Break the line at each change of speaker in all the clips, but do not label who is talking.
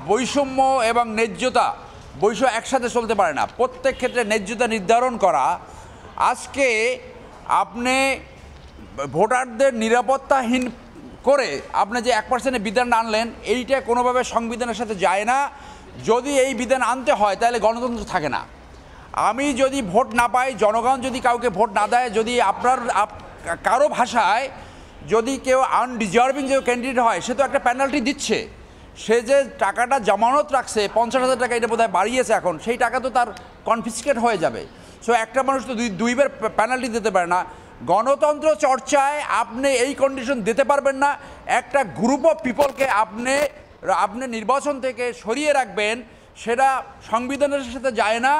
বৈষম্য এবং ন্যায্যতা একসাথে চলতে পারে না। প্রত্যেক ক্ষেত্রে ন্যায্যতা নির্ধারণ করা, আজকে আপনি ভোটারদের নিরাপত্তাহীন করে আপনি যে 1% বিধান আনলেন, এইটা কোনোভাবে সংবিধানের সাথে যায় না। যদি এই বিধান আনতে হয় তাহলে গণতন্ত্র থাকে না। আমি যদি ভোট না পাই, জনগণ যদি কাউকে ভোট না দেয়, যদি কারো ভাষায় যদি কেউ আনডিজার্ভিং যে ক্যান্ডিডেট হয়, সে তো একটা পেনাল্টি দিচ্ছে। সে যে টাকাটা জামানত রাখছে 50,000 টাকা, এটা বোধহয় বাড়িয়েছে এখন, সেই টাকা তো তার কনফিসকেট হয়ে যাবে। সো একটা মানুষ তো দুইবার পেনাল্টি দিতে পারে না। গণতন্ত্র চর্চায় আপনি এই কন্ডিশন দিতে পারবেন না। একটা গ্রুপ অফ পিপলকে আপনি নির্বাচন থেকে সরিয়ে রাখবেন, সেটা সংবিধানের সাথে যায় না,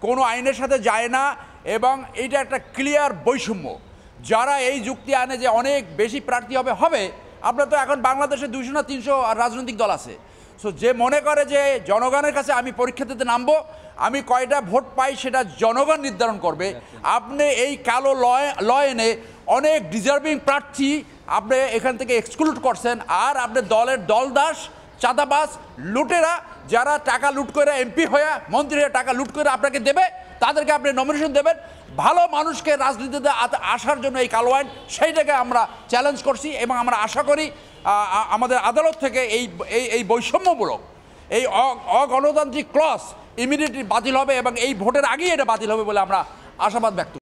কোনো আইনের সাথে যায় না, এবং এইটা একটা ক্লিয়ার বৈষম্য। যারা এই যুক্তি আনে যে অনেক বেশি প্রার্থী হবে, আপনার তো এখন বাংলাদেশে 200 না 300 রাজনৈতিক দল আছে। সো যে মনে করে যে জনগণের কাছে আমি পরীক্ষা দিতে নামবো, আমি কয়টা ভোট পাই সেটা জনগণ নির্ধারণ করবে। আপনি এই কালো ল এনে অনেক ডিজার্ভিং প্রার্থী আপনি এখান থেকে এক্সক্লুড করছেন। আর আপনি দলের দলদাস, চাঁদাবাজ, লুটেরা, যারা টাকা লুট করে এমপি হয়ে, মন্ত্রী হয়ে টাকা লুট করে আপনাকে দেবে, তাদেরকে আপনি নমিনেশন দেবেন। ভালো মানুষকে রাজনীতিতে আসার জন্য এই কালো আইন, সেইটাকে আমরা চ্যালেঞ্জ করছি এবং আমরা আশা করি আমাদের আদালত থেকে এই বৈষম্যমূলক, এই অগণতান্ত্রিক ক্লজ ইমিডিয়েটলি বাতিল হবে এবং এই ভোটের আগেই এটা বাতিল হবে বলে আমরা আশাবাদ ব্যক্ত করি।